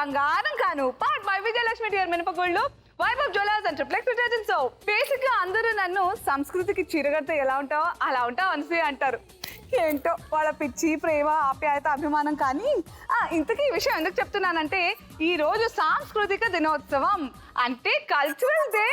బంగారం కాను part by Vijayalakshmi tear మినపగుళ్ళు Vaibhav jewellers and triplex detergents. So basic గా అందరూ నన్ను సంస్కృతికి చీరగడితే ఎలా ఉంటావో అలా ఉంటావు అనసూయ అంటారు. ఏంటో వాళ్ళ పిచ్చి ప్రేమ ఆప్యాయత అభిమానం. కానీ ఇంతకీ ఈ విషయం ఎందుకు చెప్తున్నానంటే ఈ రోజు సాంస్కృతిక దినోత్సవం అంటే కల్చరల్ డే.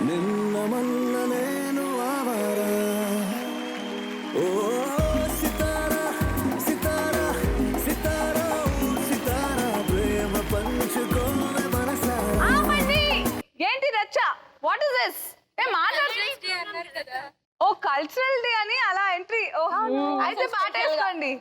నిన్న మొన్న నేను ఆవారా ఓ సితారా సితారా సితారా సితారా ప్రేమ పంచుకోవే మనసారా. ఏంటి రచ్చ? What is this? ఓ కల్చరల్ డే అని అలా ఎంట్రీ. అయితే పాట వేసుకోండి.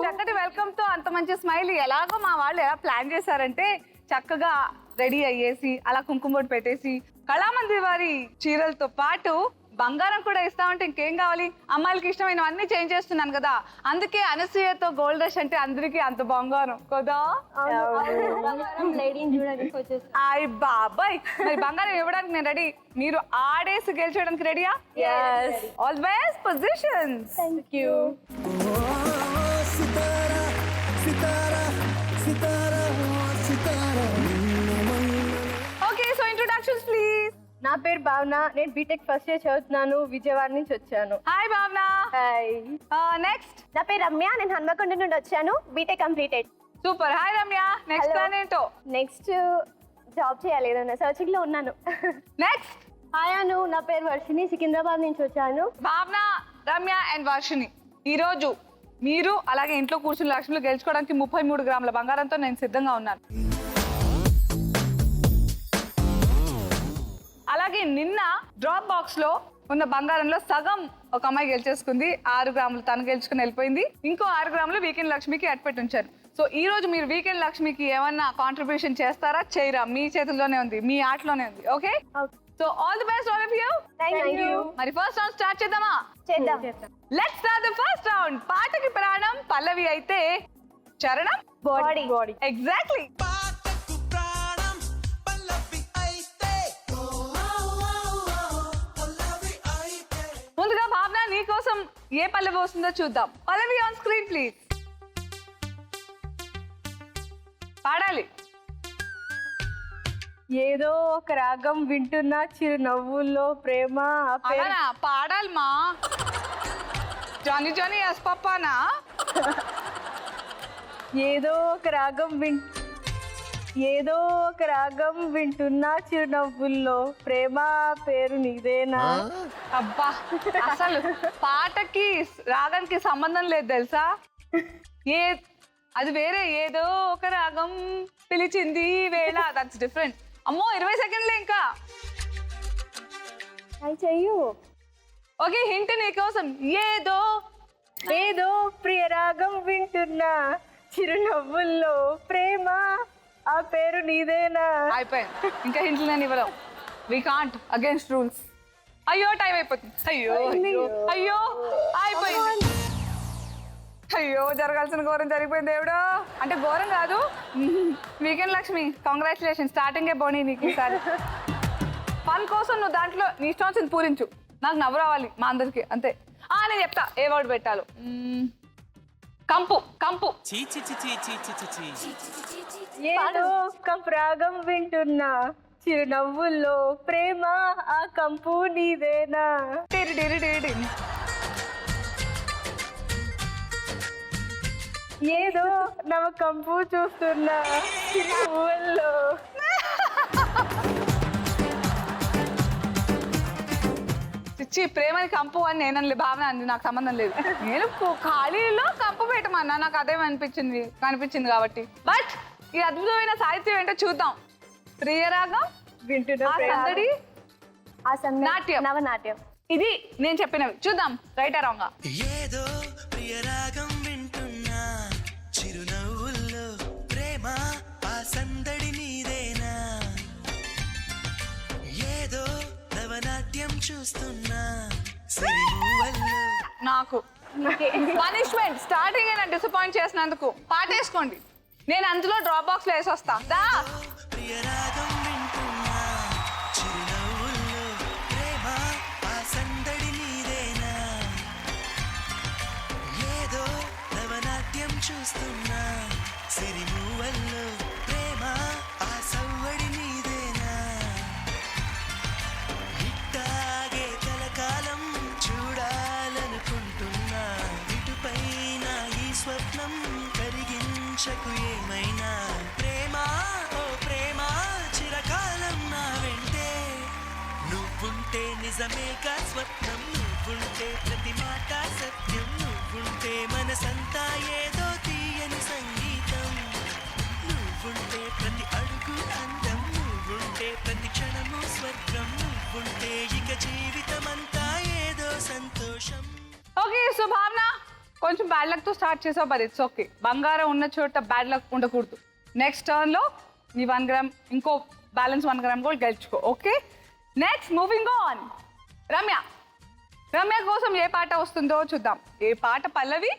చక్కటి వెల్కమ్ తో అంత మంచి స్మైల్. ఎలాగో మా వాళ్ళు ఎలా ప్లాన్ చేశారంటే చక్కగా రెడీ అయ్యేసి అలా కుంకుమ బొట్టు పెట్టేసి కళామంది వారి చీరలతో పాటు బంగారం కూడా ఇస్తామంటే ఇంకేం కావాలి. అమ్మాయిలకి ఇష్టమైనవన్నీ చేంజ్ చేస్తున్నాను కదా, అందుకే అనసూయతో గోల్డ్ రష్ అంటే అందరికీ అంత బంగారం కదా. అయ్ బాబాయ్, మరి బంగారం ఇవ్వడానికి నేను రెడీ. మీరు ఆడేసి గెలిచేయడానికి రెడీయా? Always positions. Thank you. Okay, so introductions please. నా పేరు భావన, నేను బీటెక్ ఫస్ట్ ఇయర్ చదువుతున్నాను, విజయవాడ నుంచి వచ్చాను. హాయ్ భావన. హాయ్. నెక్స్ట్. నా పేరు రమ్య, నేను హన్మకొండ నుండి వచ్చాను, BTech completed. Super. Hi Ramya. Next plan ఏంటో? నెక్స్ట్ జాబ్ చేయాలి, ఏదన్నా సర్చింగ్ లో ఉన్నాను. నెక్స్ట్. హాయ్ అను, నా పేరు వర్షిని, సికింద్రాబాద్ నుంచి వచ్చాను. భావన, రమ్య అండ్ వర్షిని, ఈరోజు మీరు అలాగే ఇంట్లో కూర్చుని లక్ష్మిలో గెలుచుకోవడానికి 33 గ్రాముల బంగారంతో నేను సిద్ధంగా ఉన్నాను. అలాగే నిన్న డ్రాప్ బాక్స్ లో ఉన్న బంగారంలో సగం ఒక అమ్మాయి గెలిచేసుకుంది. 6 గ్రాములు తను గెలుచుకుని వెళ్ళిపోయింది. ఇంకో 6 గ్రాములు వీకెండ్ లక్ష్మికి అట్పెట్టి ఉంచారు. సో ఈ రోజు మీరు వీకెండ్ లక్ష్మికి ఏమన్నా కాంట్రిబ్యూషన్ చేస్తారా చేయరా? మీ చేతుల్లోనే ఉంది, మీ ఆటలోనే ఉంది. Okay, so all the best all of you. Thank you. మరి ఫస్ట్ రౌండ్ స్టార్ట్ చేద్దామా? చేద్దాం. Let's start the first round. పాటకి ప్రాణం పల్లవి అయితే చరణం బాడీ. ఎగ్జాక్ట్లీ. ముందుగా భావన నీకోసం ఏ పల్లవి వస్తుందో చూద్దాం. పల్లవి ఆన్ స్క్రీన్ ప్లీజ్. పాడాలి. ఏదో ఒక రాగం వింటున్నా చిరునవ్వుల్లో ప్రేమ. అలానా పాడాలి మా. జానీ జానీ ఎస్ పప్పానా? ఏదో ఒక రాగం వింటున్నా చిరునవ్వుల్లో ప్రేమ పేరు నీదేనా. అబ్బా, అసలు పాటకి రాగానికి సంబంధం లేదు తెలుసా. అది వేరే. ఏదో ఒక రాగం పిలిచింది వేళ, దట్స్ డిఫరెంట్. అమ్మో 20 సెకండ్లే ఇంకా. చెయ్యు. ఓకే, హింట్ నీకోసం. ఏదో ప్రియ రాగం వింటున్నా చిరునవ్వుల్లో ప్రేమ ఆ పేరు నీదేనా. అయిపోయింది, ఇంకా హింట్లు నేను ఇవ్వలేం. We can't, against rules. అయ్యో టైం అయిపోతుంది. అయ్యో అయ్యో అయిపోయింది. అయ్యో జరగాల్సిన ఘోరం జరిగిపోయింది దేవుడు. అంటే ఘోరం కాదు. Weekend Lakshmi, congratulation. స్టార్టింగే పోనీ నీకు ఈసారి. ఫన్ కోసం నువ్వు దాంట్లో నీ ఇష్టం వచ్చింది పూరించు. నాకు నవ్వు రావాలి మా అందరికి, అంతే. నేను చెప్తా ఏ వర్డ్ పెట్టాలో. కంపు కంపు. చీ చీ చీ చీ చీ చీ చీ చీ. ఏదో కంపరాగం వింటున్నా చిరునవ్వుల్లో ప్రేమ ఆ కంపు నీదేనా. టిరి టిరి టిరి టిరి. ఏదో నవ కంపు చూస్తున్నా చిరునవ్వుల్లో. చిచ్చి ప్రేమని కంపు అని నేనలే భావన అంది, నాకు సంబంధం లేదు. నేను ఖాళీలో కంపు పెట్టమన్నా, నాకు అదే కనిపించింది కాబట్టి. బట్ ఈ అద్భుతమైన సాహిత్యం ఏంటో చూద్దాం. ప్రియరాగం వింటున్నా ఆ ప్రేమ. సందడి ఆ సందడి నాట్యం. నవనాట్యం. ఇది నేను చెప్పినవి. చూద్దాం రైట్ రాంగా. ఏదో ప్రియరాగం వింటున్నా చిరునవ్వుల్లో ప్రేమ ఆ సందడి నీదేనా ఏదో నవనాట్యం చూస్తున్నా సిరిమూవల్లో నాకు పనిష్మెంట్ స్టార్టింగ్ అయినా డిసప్పాయింట్ చేసినందుకు పాటేసుకోండి. నేను అందులో డ్రాప్ బాక్స్ లో వేసి వస్తా. దా ప్రియరాగం వింటున్నా చిరునవ్వుల్లో ప్రేమ ఆ సందడి నీదేనా ఏదో నవనాట్యం చూస్తున్నా సిరిమూవల్లో ప్రేమ ఆ సవ్వడి నీదేనా ఇట్టాగే కలకాలం చూడాలనుకుంటున్నా ఇటుపైన ఈ స్వప్నం కరిగించకు ఏమైనా ప్రేమ ఓ ప్రేమ చిరకాలం నా వెంటే నువ్వుంటే నిజమేగా స్వప్నం నువ్వుంటే ప్రతి మాట సత్యం నువ్వుంటే మనసంతా ఏదో తీయని సంగీతం నువ్వుంటే ప్రతి అడుగు అందం నువ్వుంటే ప్రతి క్షణము స్వర్గం నువ్వుంటే ఇక జీవితమంతా ఏదో సంతోషం. ఓకే సో భావన కొంచెం బ్యాడ్ లక్ తో స్టార్ట్ చేసావు, బట్ ఇట్స్ ఓకే. బంగారం ఉన్న చోట బ్యాడ్ లక్ ఉండకూడదు. నెక్స్ట్ టర్న్ లో నీ 1 గ్రామ్ ఇంకో బ్యాలెన్స్ 1 గ్రామ్ కూడా గెలుచుకో. Okay next moving on. Ramya కోసం ఏ పాట వస్తుందో చూద్దాం. ఏ పాట పల్లవి?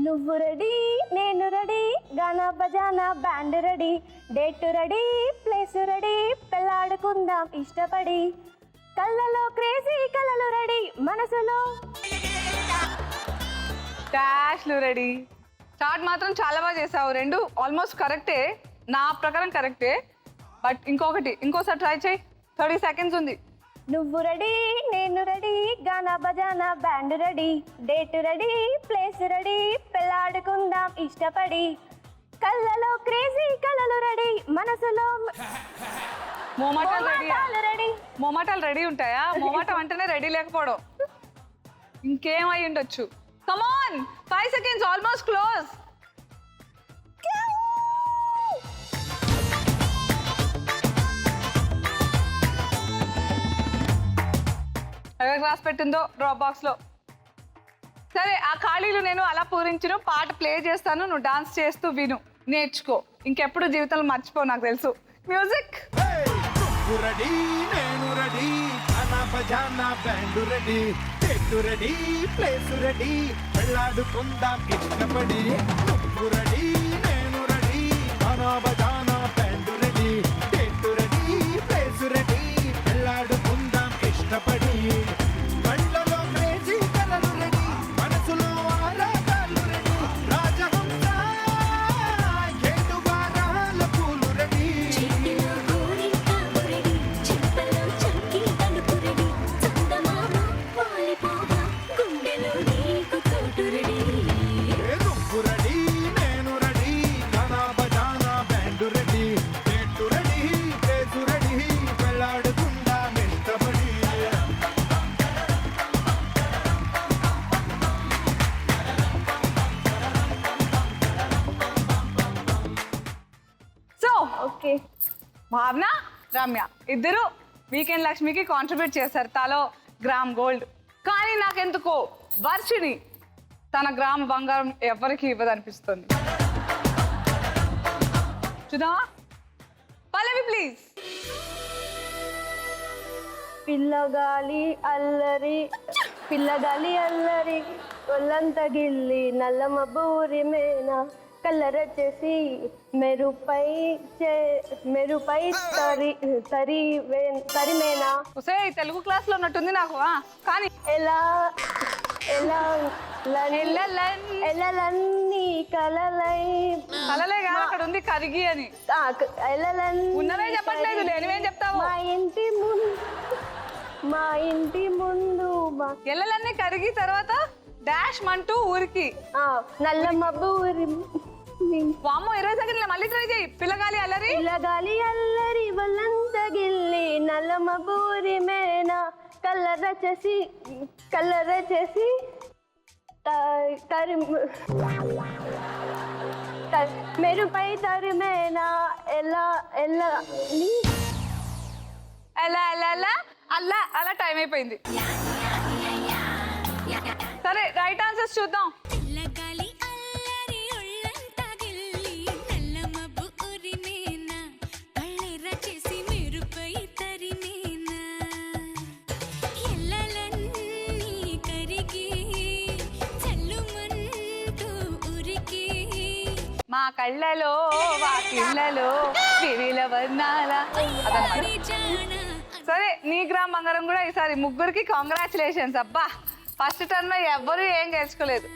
నువ్వు రెడీ నేను రెడీ గానా బజానా band ready date ready place ready పెళ్ళాడుకుందాం ఇష్టపడి కళ్ళలో క్రేజీ కలలు రెడీ మనసులో డాష్లు రెడీ. స్టార్ట్ మాత్రం చాలా బాగా చేసావు. రెండు ఆల్మోస్ట్ కరెక్టే, నా ప్రకారం కరెక్టే. బట్ ఇంకోసారి ట్రై చేయి. 30 సెకండ్స్ ఉంది. నువ్వు రెడీ నేను రెడీ గానా బజానా band ready date ready place ready పెళ్ళాడుకుందాం ఇష్టపడి కళ్ళలో క్రేజీ కలలు రెడీ మనసులో మోమాటాలు రెడీ. మోమాటాలు రెడీ ఉంటాయా? మోమాటం అంటేనే రెడీ లేకపోవడం. ఇంకేమై ఉండొచ్చు? కమాన్ 5 సెకండ్స్ ఆల్మోస్ట్ క్లోజ్. ఎవరికి రాసి పెట్టిందో డ్రాప్ బాక్స్ లో. సరే ఆ ఖాళీలు నేను అలా పూరించును. పాట ప్లే చేస్తాను, నువ్వు డాన్స్ చేస్తూ విను, నేర్చుకో. ఇంకెప్పుడు జీవితంలో మర్చిపో, నాకు తెలుసు. మ్యూజిక్. నువ్వు రెడీ నేను రెడీ గానా బజానా band ready date ready place ready వెళ్ళాడుకుందాం ఇష్టపడి నువ్వు రెడీ నేను రెడీ గానా బజానా band ready date ready place ready వెళ్ళాడుకుందాం ఇష్టపడి కళ్ళలో క్రేజీ కలలు రెడీ మనసులో ఆరాటాలు రెడీ రాజహంస ఏడు వారాల పూలు రెడీ చిట్టిలో గోరింటాకు రెడీ చిప్పలో చంకి తలుపు రెడీ చందమామ వాలిపోగా గుండెలో నీకు చోటు రెడీ నువ్వు రెడీ నేను రెడీ గానా బజానా band ready date ready place ready వెళ్ళాడుకుందాం ఇష్టపడి సో ఓకే భావన రమ్య ఇద్దరు వీకెండ్ లక్ష్మికి కాంట్రిబ్యూట్ చేశారు తలో గ్రామ్ గోల్డ్. కానీ నాకెందుకో వర్షిని తన గ్రామ్ బంగారం ఎవరికి ఇవ్వదనిపిస్తుంది. చూద్దామా? పల్లవి ప్లీజ్. పిల్లగాలి అల్లరి పిల్లగాలి అల్లరి ఒళ్ళంత గిల్లి నల్ల మబ్బూరి మేన కలర్ వచ్చేసి మెరుపై తరిమేనా ఒసే తెలుగు క్లాస్ లో ఉన్నట్టుంది నాకు కానీ ఎలా ఎల్లలన్- ఎలలన్నీ కలలై కలలే కాదు అక్కడ ఉంది కరిగి అని ఉన్నవే చెప్పట్లేదు లేనివేం చెప్తావు మా ఇంటి ముందు ఎల్లలన్నీ కరిగి తర్వాత డాష్ మంటూ ఊరికి నల్ల మబ్బు వామ్మో 20 సెకండ్లు మళ్ళీ ట్రై చేయి పిల్లగాలి అల్లరి ఇలగాలి అల్లరి వల్లంత గిల్లి నల్ల మబ్బు మేనా కలర్ చేసి మెరుపై తరిమేనా ఎలా అలా అలా అలా అలా అలా టైం అయిపోయింది సరే రైట్ ఆన్సర్స్ చూద్దాం పిల్లగాలి అల్లరి ఒళ్ళంతా గిల్లి నల్ల మబ్బు ఉరిమేనా కళ్ళెర్ర చేసి మెరుపై తరిమేనా ఎల్లలన్నీ కరిగి చల్లుమంటూ ఉరికి మా కళ్ళలో వాకిళ్ళలో వివిల వర్ణాల అదన్నమాట జానా సరే నీ గ్రామ్ బంగారం కూడా ఈసారి ముగ్గురికి కాంగ్రాచులేషన్స్ అబ్బా ఫస్ట్ టర్మ్ లో ఎవ్వరూ ఏం గెలుచుకోలేదు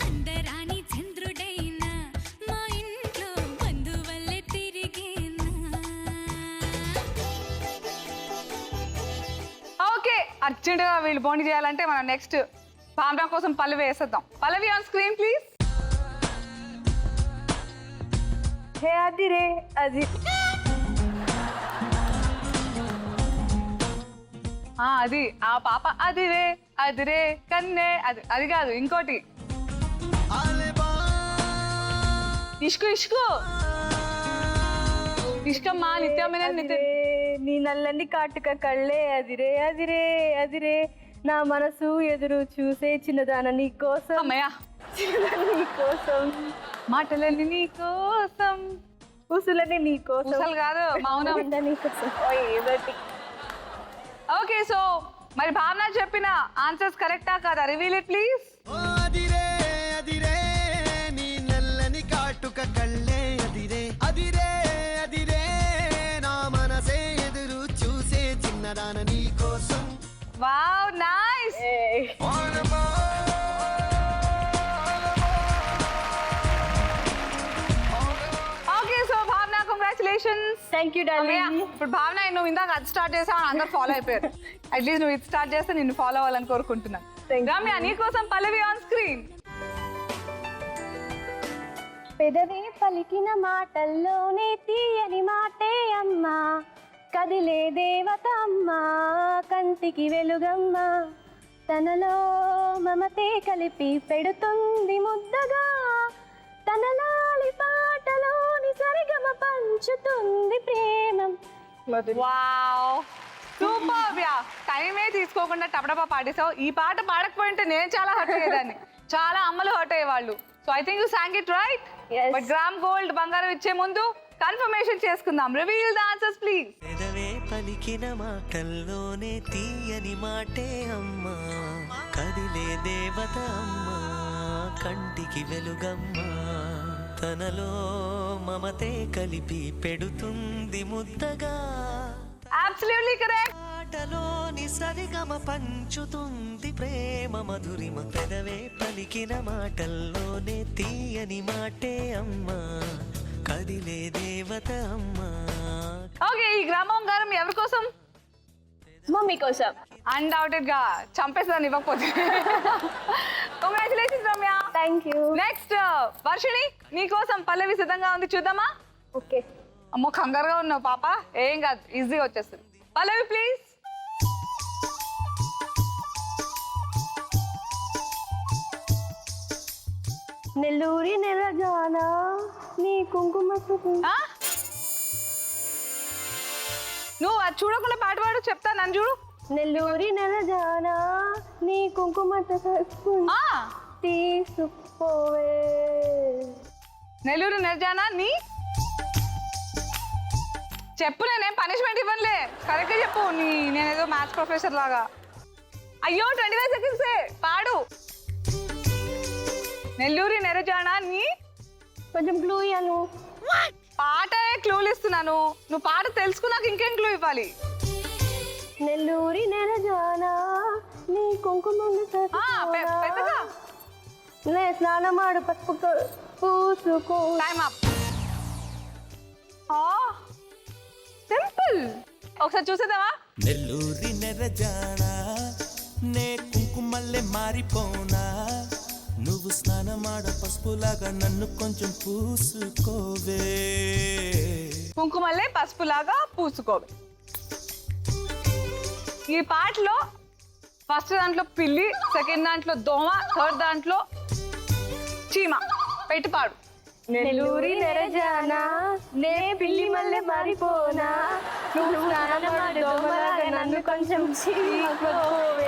అందరాని చంద్రుడైనా మా ఇంట్లో బంధువల్లే తిరిగేనా ఓకే అర్జెంటుగా వీళ్ళు బోండి చేయాలంటే మనం నెక్స్ట్ భావన కోసం పల్లవి వేసేద్దాం పల్లవి ఆన్ స్క్రీన్ ప్లీజ్ హే అది రే అది అది ఆ పాప అదిరే కన్నే అది అది కాదు ఇంకోటి ఇష్కు ఇష్కు ఇష్కమ్మా నిత్యమైన నిత్య నీ నల్లని కాటుక కళ్ళే అదిరే నా మనసు ఎదురు చూసే చిన్నదాన నీ కోసం అమ్మయ్య నీ కోసం మాటలన్నీ నీ కోసం ఉసులని నీ కోసం అసలు కాదు మౌనం నీ కోసం ఏదటి ఓకే సో మరి భావన చెప్పిన ఆన్సర్స్ కరెక్టా కాదా రివీల్ ఇట్ ప్లీజ్ అదిరే అదిరే నీ నల్లని కాటుక కళ్ళే అదిరే అదిరే అదిరే నా మనసే ఎదురు చూసే చిన్నదాన నీ కోసం వావ్ నైస్ ఓకే సో భావన కంగ్రాచులేషన్స్ థ్యాంక్ యూ డార్లింగ్ ఇప్పుడు భావన నువ్వు ఇందాక అది స్టార్ట్ చేసావు అందరు ఫాలో అయిపోయారు అట్లీస్ట్ నువ్వు ఇది స్టార్ట్ చేస్తే నిన్ను ఫాలో అవ్వాలని కోరుకుంటున్నా రమ్య నీకోసం పల్లవి ఆన్ స్క్రీన్ పెదవి పలికిన మాటల్లోనే తీయని మాటే అమ్మా కదిలే దేవత అమ్మా కంటికి వెలుగమ్మ తనలో మమతే కలిపి పెడుతుంది ముద్దగా తన లాలి పాటలోని సరిగమ పంచుతుంది ప్రేమం వావ్ సూపర్ యా టైమే తీసుకోకుండా టపటపా పాడేసావు ఈ పాట పాడకపోయింటే నేను చాలా హర్ట్ అయ్యేదాన్ని చాలా అమ్మలు హర్ట్ అయ్యేవాళ్ళు so I think you song it right Yes. But gram gold బంగారం ఇచ్చే ముందు కన్ఫర్మేషన్ చేసుకుందాం రివీల్ ద ఆన్సర్స్ ప్లీజ్ పెదవే పలికిన మాటల్లోనే తీయని మాటే అమ్మా కదిలే దేవత అమ్మా కంటికి వెలుగమ్మా తనలో మమతే కలిపి పెడుతుంది ముద్దగా అబ్సల్యూట్లీ కరెక్ట్ ఆటలోని సరిగమ పంచుతుంది ప్రేమ మధురిమ పెదవే పలికిన మాటల్లోనే తీయని మాటే అమ్మా కదిలే దేవత అమ్మా ఓకే ఈ గ్రామ బంగారం ఎవరి కోసం మమ్మీ కోసం అన్డౌటెడ్ గా చంపేస్తాను ఇవ్వకపోతే congratulations Ramya thank you next Varshini నీ కోసం పల్లవి సిద్ధంగా ఉంది చూద్దామా ఓకే అమ్మో కంగారుగా ఉన్నావు పాప ఏం కాదు ఈజీగా వచ్చేస్తుంది పల్లవి ప్లీజ్ నెల్లూరి నెలజానా నీ కుంకుమ చూపు నువ్వు అది చూడకుండా పాట పాడు చెప్తా నన్ను చూడు నెల్లూరి నెలజానా నీ కుంకుమ ఆ, తీసుకుపోవే నెల్లూరు నిర్జానా నీ చెప్పు నేనేం పనిష్మెంట్ ఇవ్వనులే కరెక్ట్గా చెప్పు నేనేదో మ్యాథ్స్ ప్రొఫెసర్ లాగా అయ్యో 25 సెకండ్సే పాడు నెల్లూరి నెరజానా నీ కొంచెం క్లూ ఇయ్యను. పాటే క్లూలు ఇస్తున్నాను, నువ్వు పాట తెలుసుకున్నాక ఇంకేం క్లూ ఇవ్వాలి. నెల్లూరి నెలజానా నీ కుంకుమను పెద్దగా నే స్నానమాడు పసుపు పూసుకో. Time up. సింపుల్. ఒకసారి చూసేద్దామా? నెల్లూరి నెరజానా నే కుంకుమల్లె మారిపోనా నువ్వు స్నానమాడ పసుపులాగా నన్ను కొంచెం పూసుకోవే. కుంకుమల్లే పసుపులాగా పూసుకోవే. ఈ పాటలో ఫస్ట్ దాంట్లో పిల్లి, సెకండ్ దాంట్లో దోమ, థర్డ్ దాంట్లో చీమ. పెట్టి పాడు. నెల్లూరి నెరజానా నే పిల్లి మల్లె మారిపోనా నువ్వు స్నానమాడు దోమలాగా నన్ను కొంచెం చీకోవే.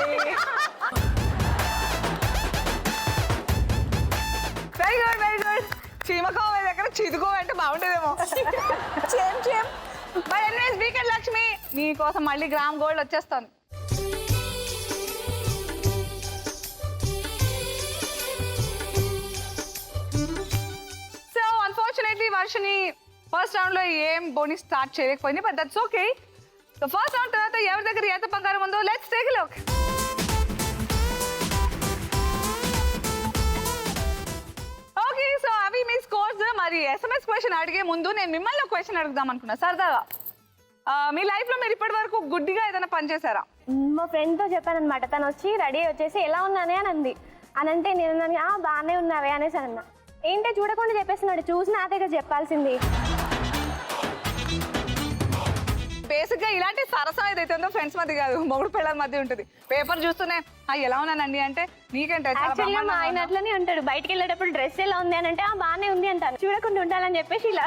Very good, very good. చీమకోవే దగ్గర చిదుకో అంటే బాగుంటుందేమో. Same. Bye anyways weekend Lakshmi, నీ కోసం మళ్ళీ గ్రామ్ గోల్డ్ వచ్చేస్తాను. So unfortunately Varshini first round లో ఏం బోనస్ స్టార్ట్ చేయలేకపోయింది, but that's okay. So first round తర్వాత ఎవరి దగ్గర ఎంత బంగారం ఉందో let's take a look. Okay, so అవి మీ స్కోర్స్. మరి SMS క్వశ్చన్ అడిగే ముందు నేను మిమ్మల్ని ఒక క్వశ్చన్ అడుగుదాం అనుకున్నా సరదాగా. మీ లైఫ్ లో మీరు ఇప్పటి వరకు గుడ్డిగా ఏదైనా పని చేశారా? మా ఫ్రెండ్తో చెప్పాను అనమాట. తను వచ్చి రెడీ వచ్చేసి ఎలా ఉన్నానే అని అంది. అని అంటే నేను బాగానే ఉన్నావే అనేసి అన్నా. ఏంటో చూడకుండా చెప్పేస్తున్నాడు, చూసి నా దగ్గర చెప్పాల్సింది. బేసిక్ గా ఇలాంటి సరసం ఏదైతే ఉందో ఫ్రెండ్స్ మధ్య కాదు, మొగుడు పిల్లల మధ్య ఉంటుంది. పేపర్ చూస్తూనే ఎలా ఉన్నానండి అంటే నీకంటే యాక్చువల్గా మా ఆయన అట్లనే ఉంటాడు. బయటికి వెళ్ళేటప్పుడు డ్రెస్ ఎలా ఉంది అని అంటే బాగానే ఉంది అంటాను. చూడకుండా ఉండాలని చెప్పేసి ఇలా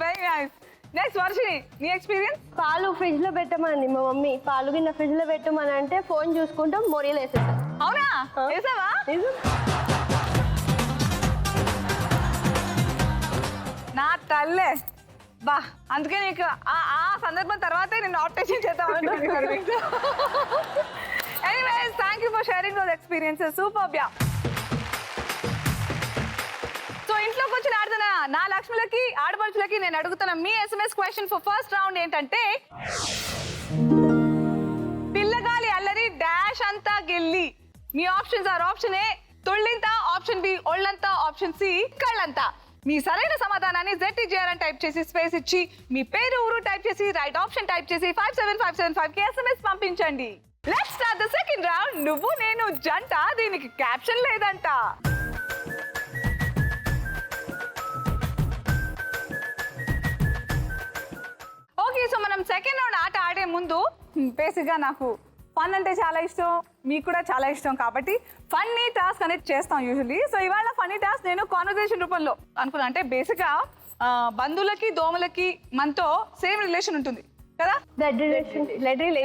వెరీ నైస్. నెక్స్ట్ వర్షిని, నీ ఎక్స్పీరియన్స్? పాలు ఫ్రిడ్జ్ లో పెట్టమని మా మమ్మీ. పాలు గిన్నె ఫ్రిడ్జ్ లో పెట్టమని అంటే ఫోన్ చూసుకుంటాం మొరియలు వేసేసాం. అవునా? వేసావా? నా తల్లే బా, అందుకే నీకు ఆ సందర్భం తర్వాతే నేను ఆప్టేషన్ చేద్దాం అనుకుంటున్నాను. Anyways thank you for sharing those experiences. Super బ్యా. సో ఇంట్లోకి వచ్చిన ఆడుతున్న నా లక్ష్ములకి, ఆడపడుచులకి నేను అడుగుతున్న మీ SMS question for first round ఏంటంటే, పిల్లగాలి అల్లరి డాష్ అంతా గెల్లి. మీ ఆప్షన్స్ ఆర్ ఆప్షన్ ఏ తొళ్ళింత, ఆప్షన్ బి ఒళ్ళంతా, ఆప్షన్ సి కళ్ళంతా. మీ సరైన సమాధానాన్ని ZTGR అని టైప్ చేసి స్పేస్ ఇచ్చి మీ పేరు ఊరు టైప్ చేసి రైట్ ఆప్షన్ టైప్ చేసి 57575 కి SMS పంపించండి. Let's start the second round. నువ్వు నేను జంట, దీనికి క్యాప్షన్ లేదంట. ఓకే, సో మనం సెకండ్ రౌండ్ ఆట ఆడే ముందు బేసిక్గా నాకు ఫన్ అంటే చాలా ఇష్టం, మీకు కూడా చాలా ఇష్టం కాబట్టి ఫన్నీ టాస్క్ అనేది చేస్తాం యూజువల్లీ. సో ఇవాళ ఫన్నీ టాస్క్ నేను కాన్వర్సేషన్ రూపంలో అనుకున్నా. అంటే బేసిక్గా బంధువులకి దోమలకి మనతో సేమ్ రిలేషన్ ఉంటుంది కదా, బ్లడ్ రిలేషన్.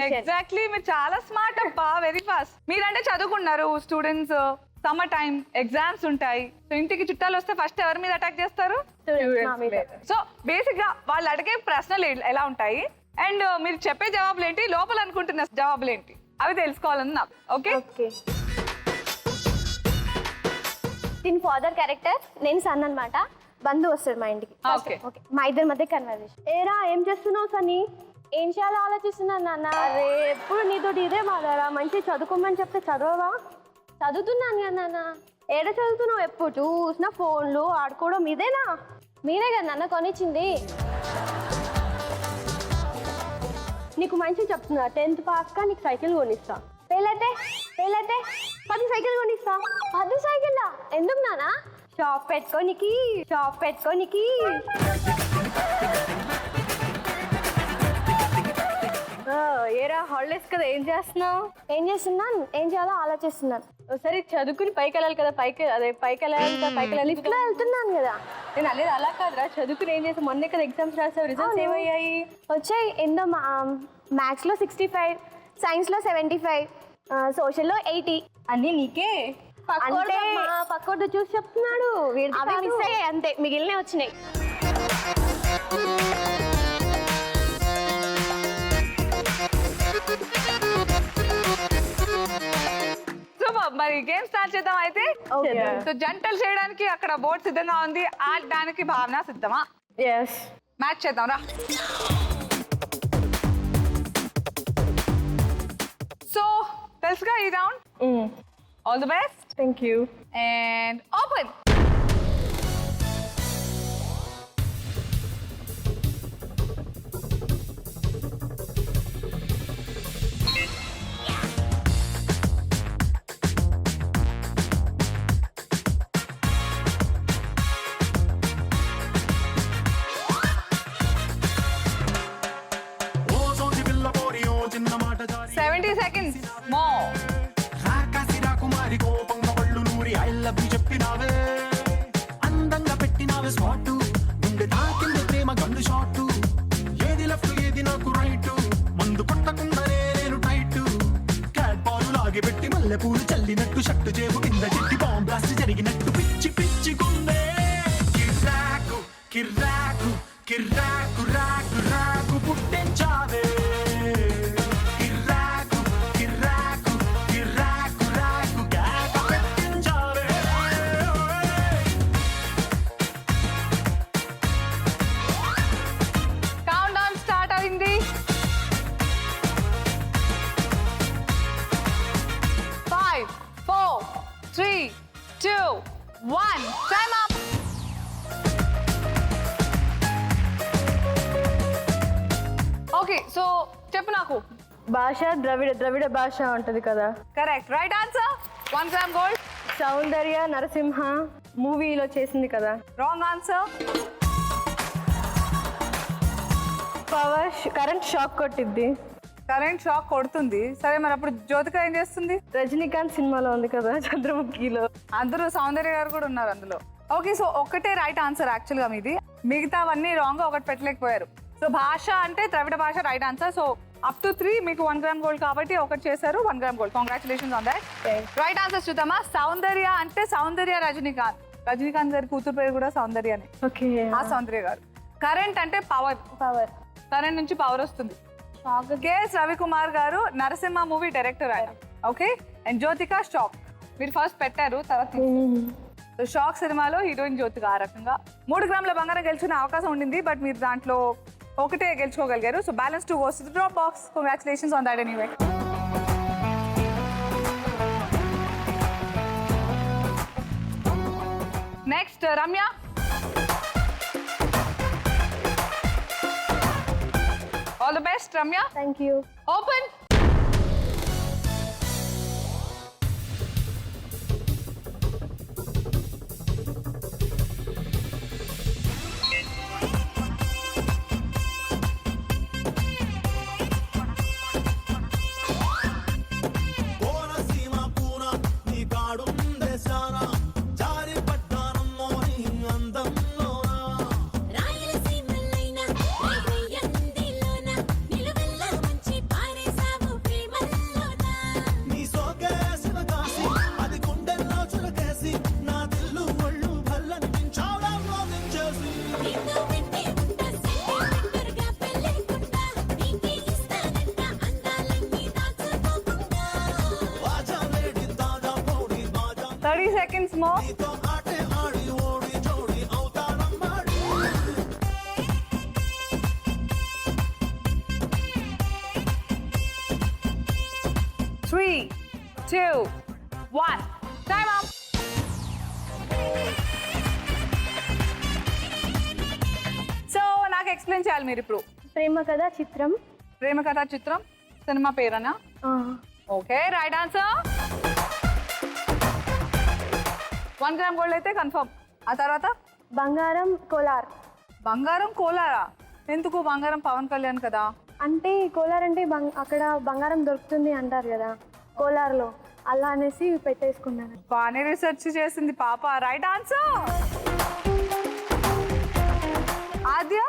ఎగ్జాక్ట్లీ. మీరు చాలా స్మార్ట్ అబ్బా, వెరీ ఫాస్ట్. మీరంటే చదువుకున్నారు స్టూడెంట్స్, సమ్మర్ టైం, ఎగ్జామ్స్ ఉంటాయి. సో ఇంటికి చుట్టాలు వస్తే ఫస్ట్ ఎవరి మీద అటాక్ చేస్తారు? సో బేసిక్ గా వాళ్ళు అడిగే ప్రశ్నలు ఎలా ఉంటాయి అండ్ మీరు చెప్పే జవాబులు ఏంటి, లోపల అనుకుంటున్న జవాబులు ఏంటి, అవి తెలుసుకోవాలని నాకు. ఓకే, దీని ఫాదర్ క్యారెక్టర్, నేను సన్ అనమాట. బంధు వస్తాడు మా ఇంటికి. ఓకే. మా ఇద్దరి మధ్య కన్వర్సేషన్. ఏరా ఏం చేస్తున్నావు సన్నీ? ఏం చేయాలో ఆలోచిస్తున్నాను నాన్న. అరే ఎప్పుడు నీతో ఇదే మాదారా, మంచి చదువుకోమని చెప్తే చదవవా? చదువుతున్నాను కదా నాన్న. ఏడ చదువుతున్నావు? ఎప్పుడు చూసినా ఫోన్లు ఆడుకోవడం ఇదేనా? మీరే కదా నాన్న కొనిచ్చింది. నీకు మంచి చెప్తున్నా, 10th పాస్గా నీకు సైకిల్ కొనిస్తా. పేలైతే 10 సైకిల్ కొనిస్తా. 10 సైకిల్లా? ఎందుకు నాన్న? షాప్ పెట్టుకోనికి. ఏరా హాలిడేస్ కదా, ఏం చేస్తున్నావు? ఏం చేయాలో ఆలోచిస్తున్నాను. ఒకసారి చదువుకుని పైకి వెళ్ళాలి కదా, పైకి వెళ్ళాలి. ఇట్లా వెళ్తున్నాను కదా. నేను అనేది అలా కాదురా, చదువుకుని ఏం చేస్తావు? మొన్నే కదా ఎగ్జామ్స్ రాసావు, రిజల్ట్స్ ఏమయ్యాయి? వచ్చాయి. ఎందో మ్యాథ్స్లో 65, సైన్స్లో 75, సోషల్లో 80. అన్నీ నీకే? అంటే పక్కోడు చూసి చెప్తున్నాడు. అవి మిస్ అయ్యాయి అంతే, మిగిలినవి వచ్చినాయి. సూపర్. మరి గేమ్ స్టార్ట్ చేద్దాం అయితే. సో జంటలు చేయడానికి అక్కడ బోర్డు సిద్ధంగా ఉంది, ఆడడానికి భావన సిద్ధమా? ఎస్. మ్యాచ్ చేద్దాం రా. సో తెలుసుగా ఈ round. All the best. Thank you. And open. ఓ సోటి పిల్ల పోరి ఓ చిన్న మాట జారి 70 seconds more. రాకాసి రాకుమారి కోపంగా పళ్ళు నూరి ఐ లవ్ యు చెప్పినావే, అందంగా పెట్టినావే స్పాట్, గుండె తాకింది ప్రేమ గన్ను షాట్, ఏది లెఫ్ట్ ఏది నాకు రైట్, మందు కొట్టకుండానే నేను టైట్, క్యాట్ బాల్ లాగి పెట్టి మల్లె పూలు చల్లినట్టు షట్టు చేపు కింద చెట్టి బాంబ్ బ్లాస్ట్ జరిగినట్టు పిచ్చి పిచ్చి గుండె కిర్రాకు కిర్రాకు కిర్రాకు రాకు రాకు పుట్టించావే, కిర్రాకు కిర్రాకు కిర్రాకు రాకు కేక పెట్టించావే. కౌంట్ డౌన్ స్టార్ట్ అయింది. 5 4 3 2 1 టైమ్ అప్. ఓకే సో చెప్పు నాకు. భాష ద్రవిడ భాష ఉంటది కదా. Correct. Right answer. 1 gram gold. Soundarya Narasimha మూవీలో చేసింది కదా. Wrong answer. Power current shock కొట్టిద్ది. కరెంట్ షాక్ కొడుతుంది. సరే మరి అప్పుడు జ్యోతిక ఏం చేస్తుంది? రజనీకాంత్ సినిమాలో ఉంది కదా చంద్రముఖిలో. అందరూ సౌందర్య గారు కూడా ఉన్నారు అందులో. ఓకే సో ఒక్కటే రైట్ ఆన్సర్ యాక్చువల్గా మీది, మిగతావన్నీ రాంగ్, ఒకటి పెట్టలేకపోయారు. సో భాష అంటే ద్రవిడ భాష right answer. So up to 3 మీకు 1 gram gold కాబట్టి ఒకటి చేశారు, 1 gram gold. Congratulations on that. Right answer చూద్దామా. సౌందర్య అంటే సౌందర్య రజనీకాంత్, రజనీకాంత్ గారి కూతురు పేరు కూడా సౌందర్యనే, ఓకే. ఆ సౌందర్య గారు. కరెంట్ అంటే పవర్, కరెంట్ నుంచి పవర్ వస్తుంది. కేఎస్ రవికుమార్ గారు నరసింహ మూవీ డైరెక్టర్ ఆయన. ఓకే. అండ్ జ్యోతిక షాక్ మీరు ఫస్ట్ పెట్టారు, తర్వాత షాక్ సినిమాలో హీరోయిన్ జ్యోతిక. ఆ రకంగా 3 గ్రాముల బంగారం గెలుచుకునే అవకాశం ఉండింది, బట్ మీరు దాంట్లో ఒకటే గెలుచుకోగలిగారు. So balance 2 goes to the drop box. Congratulations on that anyway. Next Ramya. All the best Ramya. Thank you. Open. Konaseema పూన నీ కాడుందే శాన, జారి పడ్డానమ్మో నీ అందంలోనా. రాయలసీమలైన రైవయ్యందిలోన నిలువెల్ల మంచి పారేసావు ప్రేమల్లోన. నీ సోకేసిన కాసి అది గుండెల్లో చులకేసి, నా దిల్లు ఒళ్ళు భల్లనిపించావులో దించేసి. నిన్ను వెంటే ఉంటా సెంటిమెంటర్గా పెళ్ళేకుంటా, నీకే ఇస్తానంట అందాలన్నీ దాచుకోకుండా. బాజా వేడి తాజా పౌడి బాజా 30 seconds more. నీతో ఆటే ఆడి ఓడి జోడి అవుతానమ్మాడి. 3 2 1 టైమ్ అప్. సో నాకు ఎక్స్ప్లెయిన్ చేయాలి మీరు ఇప్పుడు. ప్రేమ కథ చిత్రం. ప్రేమ కథా చిత్రం సినిమా పేరనా? Okay right answer. 1 gram gold అయితే కన్ఫర్మ్. ఆ తర్వాత బంగారం కోలార్. బంగారం కోలారా? ఎందుకు? బంగారం పవన్ కళ్యాణ్ కదా. అంటే కోలార్ అంటే అక్కడ బంగారం దొరుకుతుంది అంటారు కదా కోలార్లో, అలా అనేసి పెట్టేసుకున్నాను. బాగానే రీసెర్చ్ చేసింది పాప. Right answer. ఆద్య.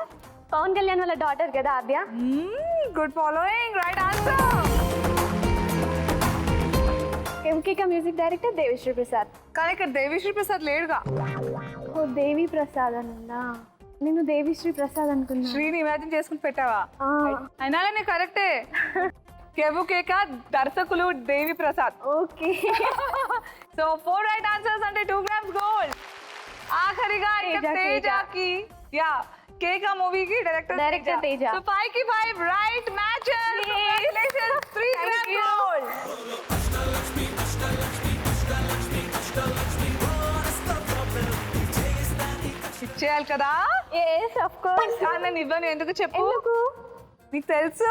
పవన్ కళ్యాణ్ వాళ్ళ డాటర్ కదా Aadya. Good following. Right answer. ఎంకేక మ్యూజిక్ డైరెక్టర్ దేవిశ్రీ ప్రసాద్. కానీ ఇక్కడ దేవిశ్రీ ప్రసాద్ లేడుగా. ఓ దేవి ప్రసాద్ అని ఉందా? నేను దేవిశ్రీ ప్రసాద్ అనుకున్నా. శ్రీని ఇమాజిన్ చేసుకుని పెట్టావా? ఆ. అయినా కరెక్టే. కేవు కేక దర్శకులు Devi Prasad. Okay. So 4 right answers అంటే 2 grams గోల్డ్. ఆఖరిగా తేజకి యా కేక మూవీకి డైరెక్టర్ తేజ. సో 5 కి 5 right matches. Congratulations 3 grams gold. ఇచ్చేయాలి కదా. yes of course. కానీ నేను ఇవ్వను. ఎందుకు చెప్పు? ఎందుకు? నీకు తెలుసు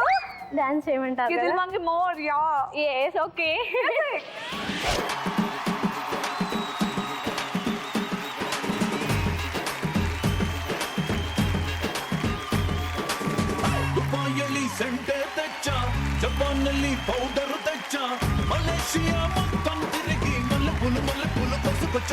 డాన్స్ చేయమంటారు ఇది కదా? మనకి మోర్ యా. yes okay. ದುಬಾಯಲ್ಲಿ ಸೆಂಟೆ ತೆಚ್ಚ ಜಪಾನಲ್ಲಿ ಪೌಡರ್ ತೆಚ್ಚ ಮಲೇಷಿಯಾ ಮೊತ್ತಂ ತಿರುಗಿ ಮల్లె కొసుకొచ్చ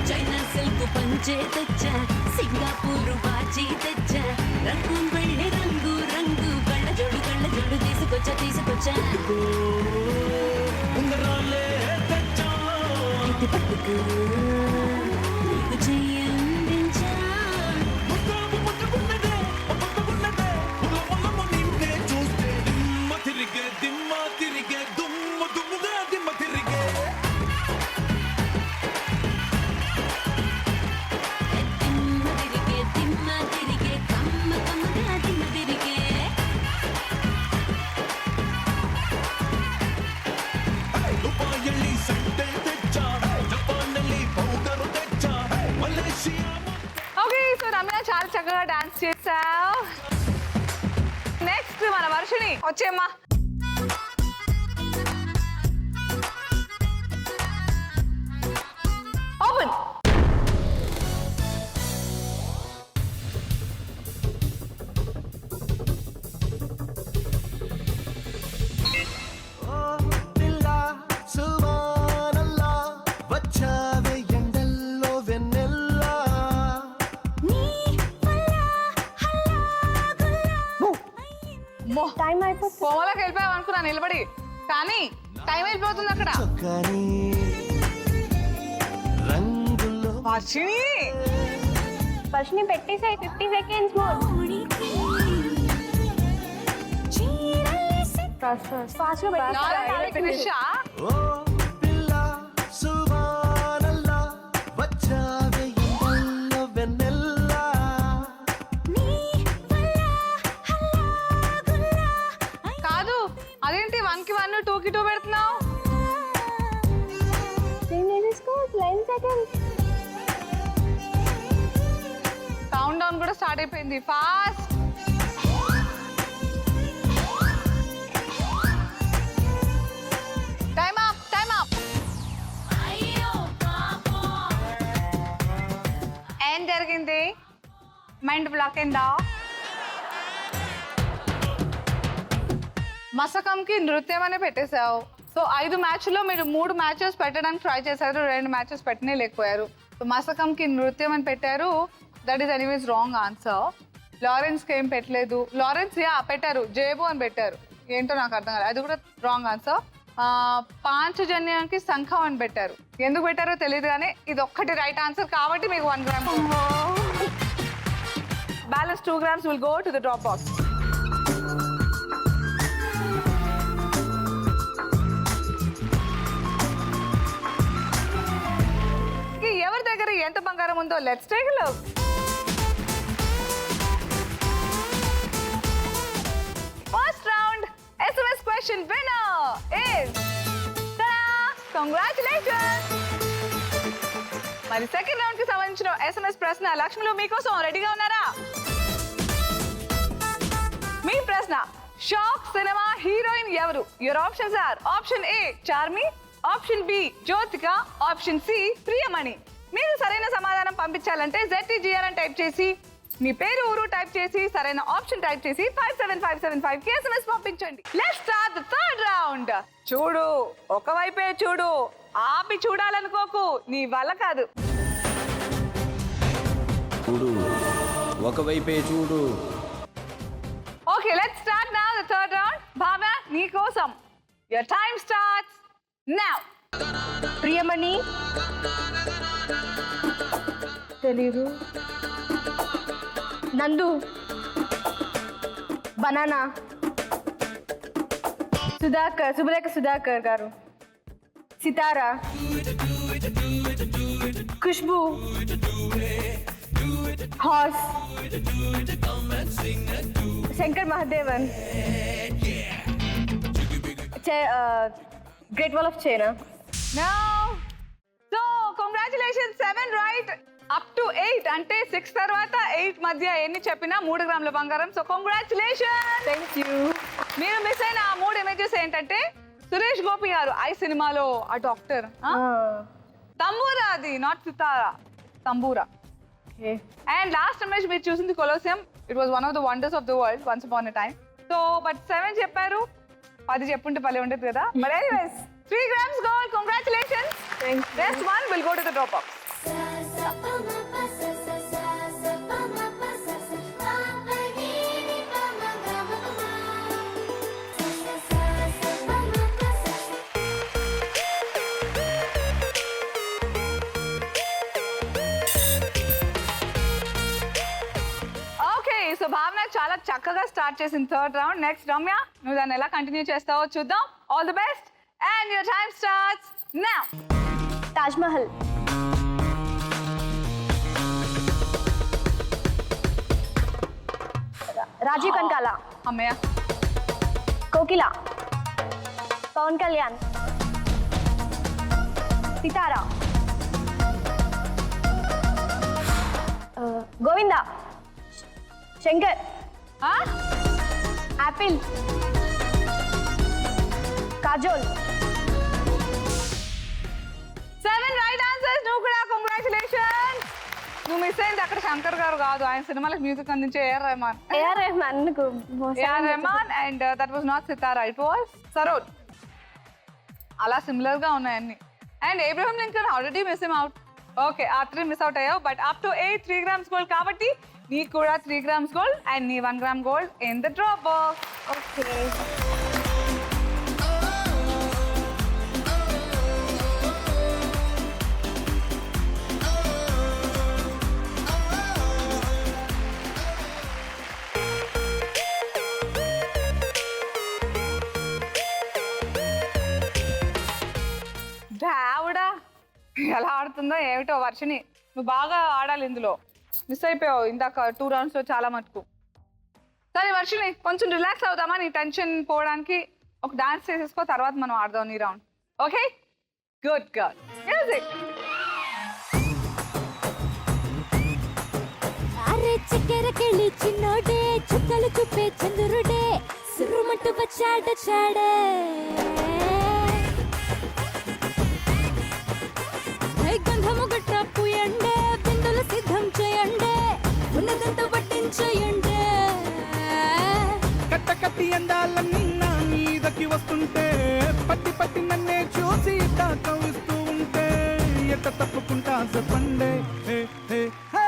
చైనా సిల్క్ పంచే తెచ్చా సింగపూర్ బాజీ తెచ్చా రంగు వెళ్ళి రంగు రంగు కళ్ళ జోడు తీసుకొచ్చా ఉంగరాలే తెచ్చ ఇది పట్టుకు నీకు చెయ్యందించా ముట్టుకున్నదే ఉలమలమ నిన్నే చూస్తే దిమ్మ తిరిగే దుమ్ముగా దిమ్మ తిరిగే తిమ్మ తిరిగే కమ్మగా తిమ్మ తిరిగే దుబాయಲ್ಲಿ ಸೆಂಟೆ ತೆಚ್ಚ జపాನಲ್ಲಿ పౌడర్ తెచ్చ మలేషియా ఓకే సో రమ్య చాలా చక్కగా డాన్స్ చేసావు. నెక్స్ట్ మన వర్షిణి వచ్చేమ్మా. ఓపెన్. ఓ పిల్లా సువానల్లా వచ్చావే ఎండల్లో వెన్నెల్లా టైం అయిపోతుంది. కోమలోకి వెళ్ళిపోయావు అనుకున్నా నిలబడి, కానీ టైం వెళ్ళిపోతుంది అక్కడ. చొక్కాని రంగుల్లో వర్షిణి ఫస్ట్ ని పెట్టేసాయి 50 seconds మోర్. ఫాస్ట్ గా ఫినిష్. ఓ పిల్లా సువానల్లా వచ్చావే ఎండల్లో వెన్నెల్లా కాదు అదేంటి 1 కి 1 2 కి 2 పెడుతున్నావు? 10 seconds. కౌంట్ డౌన్ కూడా స్టార్ట్ అయిపోయింది. ఫాస్ట్. Time up. ఏం జరిగింది? మైండ్ బ్లాక్ అయిందా? మసకంకి నృత్యం అనే పెట్టేశావు. సో 5 మ్యాచ్లో మీరు 3 మ్యాచెస్ పెట్టడానికి ట్రై చేశారు, 2 మ్యాచెస్ పెట్టనే లేకపోయారు. సో మసకంకి నృత్యం అని పెట్టారు. That is anyways wrong answer. లారెన్స్కి ఏం పెట్టలేదు. లారెన్స్ యా పెట్టారు, జేబు అని పెట్టారు. ఏంటో నాకు అర్థం కాలేదు, అది కూడా రాంగ్ ఆన్సర్. పాంచజన్యానికి శంఖం అని పెట్టారు. ఎందుకు పెట్టారో తెలియదు, కానీ ఇది ఒక్కటి రైట్ ఆన్సర్ కాబట్టి మీకు 1 gram. Balance 2 grams will go to the drop box. ఎవరి దగ్గర ఎంత బంగారం ఉందో let's take a look. First round SMS question winner is congratulations. మరి సెకండ్ రౌండ్ కి సంబంధించిన SMS ప్రశ్న లక్ష్మిలో మీకోసం రెడీగా ఉన్నారా? మీ ప్రశ్న, షాక్ సినిమా హీరోయిన్ ఎవరు? Your options are option A Charmi, option B Jyothika, option C Priyamani. మీరు సరైన సమాధానం పంపించాలంటే ZTGR అని టైప్ చేసి మీ పేరు ఊరు టైప్ చేసి సరైన ఆప్షన్ టైప్ చేసి 57575 కి SMS పంపించండి. Let's start the third round. చూడు, ఒకవైపే చూడు, ఆపి చూడాలనుకోకు, నీ వల్ల కాదు. చూడు, ఒకవైపే చూడు. Okay let's start now the third round. Bhavana నీ కోసం your time starts now. Priyamani తెలీదు. Nandu banana Subbalekha Sudhakar garu, Sitara, Khushbu, horse, Shankar Mahadevan, great wall of China. No. So, congratulations, 7 right. Up to 8 అంటే 6 తర్వాత 8 మధ్య ఎన్ని చెప్పినా 3 గ్రాముల బంగారం. So congratulations. Thank you. మీరు మిస్ అయిన ఆ 3 ఇమేజెస్ ఏంటంటే సురేష్ గోపి గారు ఐ సినిమాలో ఆ డాక్టర్, తంబూరా, అది నాట్ సితారా, తంబూరా. అండ్ లాస్ట్ ఇమేజ్ మీరు చూసింది Colosseum. It was one of the wonders of the world once upon a time. So but 7 చెప్పారు, 10 చెప్పుంటే పల్లె ఉండేది కదా. But anyways 3 grams gold. Congratulations. Rest one will go to the drop box. Okay, so భావన చాలా చక్కగా start చేసింది third round. Next Ramya, నువ్వు దాన్ని ఎలా కంటిన్యూ చేస్తావో చూద్దాం. All the best and your time starts now. Taj Mahal, Rajiv Kanakala, అమ్మయ్య, కోకిల, Pawan Kalyan, Sitara, Govinda, Shankar, apple, Kajol. 7 right answers. నువ్వు కూడా కంగ్రాచులేషన్స్. నువ్వు మిస్ అయింది అక్కడ శంకర్ గారు కాదు, ఆయన సినిమాలకు మ్యూజిక్ అందించే A R Rahman. A R Rahman and that was not Sitara, it was Saroj. అలా సిమిలర్ గా ఉన్నాయి అన్ని. And Abraham Lincoln already miss him out. Okay, ఆ 3 మిస్ అవుట్ అయ్యావు. But up to 8 3 grams gold కాబట్టి నీకు కూడా 3 grams gold అండ్ నీ 1 gram gold in the drop box. Okay. ఆవిడ ఎలా ఆడుతుందో ఏమిటో వర్షిని. నువ్వు బాగా ఆడాలి ఇందులో. మిస్ అయిపోయావు ఇందాక 2 rounds లో చాలా మటుకు. సరే వర్షిని, కొంచెం రిలాక్స్ అవుదామా నీ టెన్షన్ పోవడానికి? ఒక డాన్స్ చేసేసుకో, తర్వాత మనం ఆడదాం నీ round. Okay, good girl. Music. అరే చక్కెరకెళ్ళి చిన్నోడే, చుక్కలు చూపే చంద్రుడే, సురుమంటూ వచ్చాడే. గంధము గట్ట పూయండే, బిందులు సిద్ధం చేయండే, ఉన్నదంతా పట్టించేయండే. కట్ట కట్టి అందాలన్నీ నా మీదకి వస్తుంటే, పట్టి పట్టి నన్నే చూసి తాకవిస్తూ ఉంటే, ఎట్ట తప్పుకుంటా చెప్పండే. హే హే హే.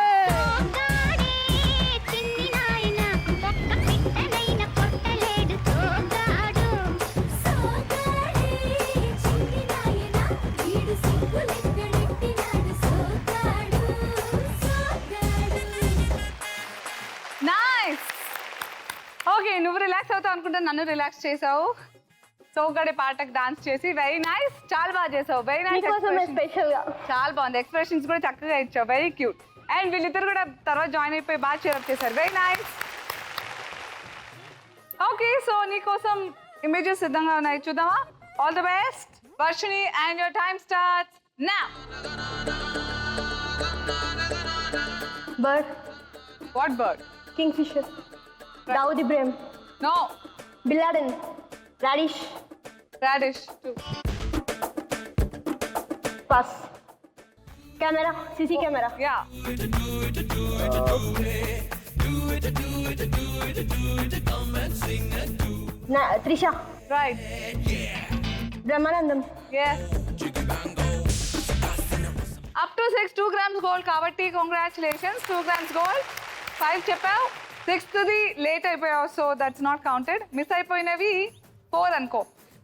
నైస్. ఓకే, నువ్వు రిలాక్స్ అవుతావు అనుకుంటా, నన్ను రిలాక్స్ చేసావు. సోగడే పాటకు డాన్స్ చేసి వెరీ నైస్. చాలా బాగా చేసావు. Very nice. స్పెషల్ గా చాలా బాగుంది. ఎక్స్ప్రెషన్స్ కూడా చక్కగా ఇచ్చావు. Very cute. అండ్ వీళ్ళిద్దరు కూడా తర్వాత జాయిన్ అయిపోయి బాగా చేరప్ చేశారు. Very nice. ఓకే, సో నీకోసం ఇమేజెస్ సిద్ధంగా ఉన్నాయి, చూద్దామా? All the best Varshini and your time starts now. Bird, what bird? Kingfisher, Dawood Ibrahim, no. Bin Laden, radish, radish. 2. Pass. Camera, CC camera, yeah. Trisha, right. Brahmanandam, Yes. Up to 6 2 grams gold కాబట్టి congratulations. 2 grams gold. 5 చెప్పావు, 6th late అయిపోయావు, so that's not counted. Miss అయిపోయినవి 4 అనుకో.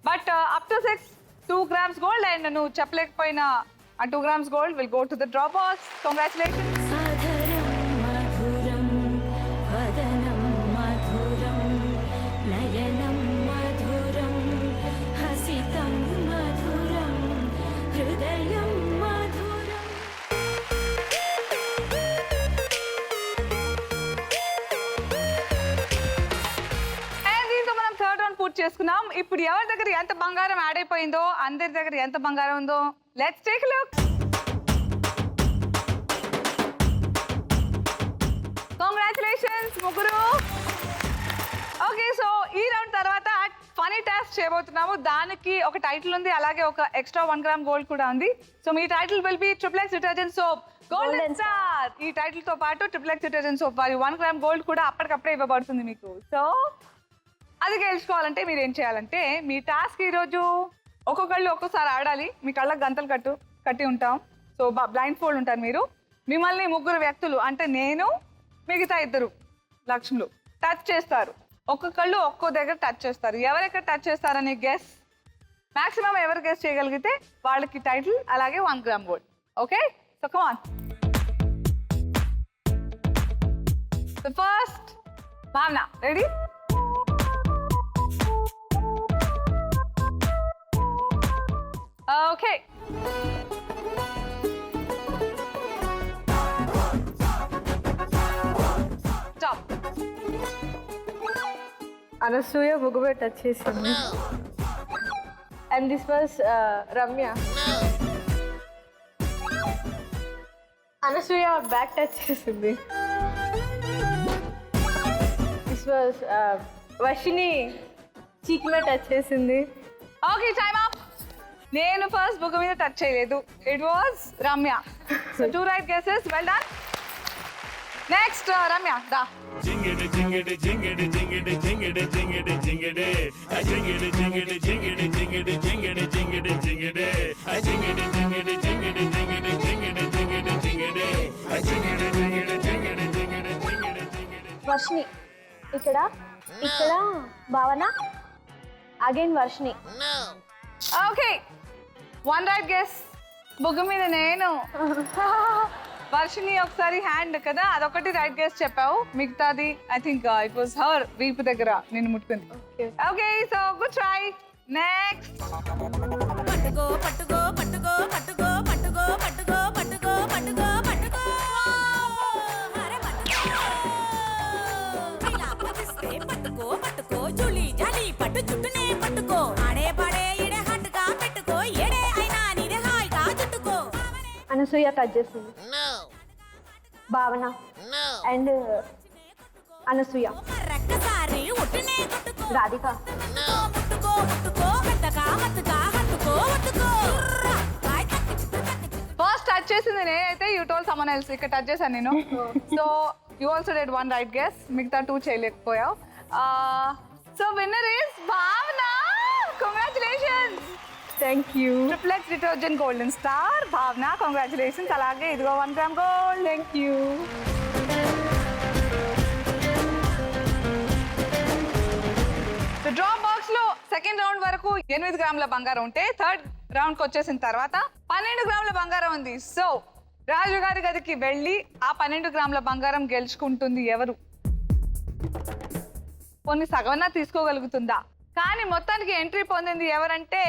But up to 6 2 grams gold and నువ్వు చెప్పలేకపోయిన ఆ 2 grams gold will go to the drop box. Congratulations. సాగరం మధురం వదనం మధురం నయనం మధురం చేసుకున్నాం. ఇప్పుడు ఎవరి దగ్గర ఎంత బంగారం యాడ్ అయిపోయిందో, అందరి దగ్గర ఎంత బంగారం ఉందో లెట్స్ టేక్ లుక్. కంగ్రాచులేషన్స్ ముగ్గురు. ఓకే, సో ఈ రౌండ్ తర్వాత ఫనీ టాస్క్ చేయబోతున్నాము. దానికి ఒక టైటిల్ ఉంది, అలాగే ఒక ఎక్స్ట్రా 1 గ్రామ్ గోల్డ్ కూడా ఉంది. So me title will be XXX detergent soap golden star. ఈ టైటిల్ తో పాటు XXX డిటర్జెంట్ సోప్ వారి 1 గ్రామ్ గోల్డ్ కూడా అప్పటికప్పుడే ఇవ్వబడుతుంది మీకు. సో అది గెలుచుకోవాలంటే మీరు ఏం చేయాలంటే, మీ టాస్క్ ఈరోజు ఒక్కొక్కళ్ళు ఒక్కోసారి ఆడాలి. మీ కళ్ళకు గంతలు కట్టి ఉంటాం. సో బ్లైండ్ ఫోల్డ్ ఉంటారు మీరు. మిమ్మల్ని ముగ్గురు వ్యక్తులు అంటే నేను, మిగతా 2 లక్ష్ములు టచ్ చేస్తారు. ఒక్కొక్కళ్ళు ఒక్కో దగ్గర టచ్ చేస్తారు. ఎవరెక్కడ టచ్ చేస్తారని గెస్, మాక్సిమం ఎవరు గెస్ చేయగలిగితే వాళ్ళకి టైటిల్, అలాగే 1 gram gold. Okay, so come on. So first Bhavana, ready? Okay, stop. Anasuya బుగ్గ టచ్ చేసింది. And this was Ramya. Anasuya back touch చేసింది. దిస్ వాజ్ వర్షిని చీక్ మీద టచ్ చేసింది. Okay, time up. నేను ఫస్ట్ బుక్ మీద టచ్ చేయలేదు. It was Ramya. So 2 right guesses, well done. Next Ramya, దా. జింగిడి జింగిడి జింగిడి జింగిడి జింగిడి జింగిడి జింగిడి ఆ జింగిడి జింగిడి జింగిడి జింగిడి జింగిడి జింగిడి జింగిడి ఆ జింగిడి జింగిడి జింగిడి జింగిడి జింగిడి జింగిడి జింగిడి ఆ జింగిడి జింగిడి జింగిడి జింగిడి జింగిడి జింగిడి. వర్షిని ఇక్కడ, ఇక్కడ భావన, again Varshini. Okay, 1 right guess. బుగ్గ మీద నేను. వర్షిని ఒకసారి హ్యాండ్ కదా, అదొకటి రైట్ గెస్ చెప్పావు. మిగతాది I think it was her వీపు దగ్గర నేను ముట్టుకుంది. Okay, so good try. Next పట్టుకో పట్టుకో పట్టుకో పట్టుకో పట్టుకో పట్టుకో పట్టుకో పట్టుకో పట్టుకో అరే పట్టుకో ఇలా పట్టిస్తే పట్టుకో పట్టుకో జులి జాలి పట్టు చుట్టూనే పట్టుకో ఆడే పాడే ఇడే హట్టుగా పెట్టుకో ఏడే అయినా నీదే హాయిగా చుట్టుకో. అనసూయ టచ్ చేసింది. భావన అండ్ అనసూయ. రెక్కసారి ఉట్టునే కొట్టుకో రాధిక. ముట్టుకో ముట్టుకో మెత్తగా మత్తుగా హత్తుకో వత్తుకో. ఫస్ట్ టచ్ చేసింది నేనైతే, యూ టోల్ సమ్మన్ ఎల్స్. ఇక్కడ టచ్ చేశాను నేను. So you also dead 1 right guess. మిగతా 2 చేయలేకపోయావు. సో విన్నర్ ఇస్ భావన. Congratulations. Thank you. XXX detergent golden star భావన, కంగ్రాచులేషన్స్. అలాగే ఇదిగో 1 gram gold. Thank you. Drop box లో సెకండ్ రౌండ్ వరకు 8 గ్రాముల బంగారం ఉంటే, థర్డ్ రౌండ్ కి వచ్చేసిన తర్వాత 12 గ్రాముల బంగారం ఉంది. సో రాజు గారి గదికి వెళ్ళి ఆ 12 గ్రాముల బంగారం గెలుచుకుంటుంది ఎవరు? కొన్ని సగవన్నా తీసుకోగలుగుతుందా? కానీ మొత్తానికి ఎంట్రీ పొందింది ఎవరంటే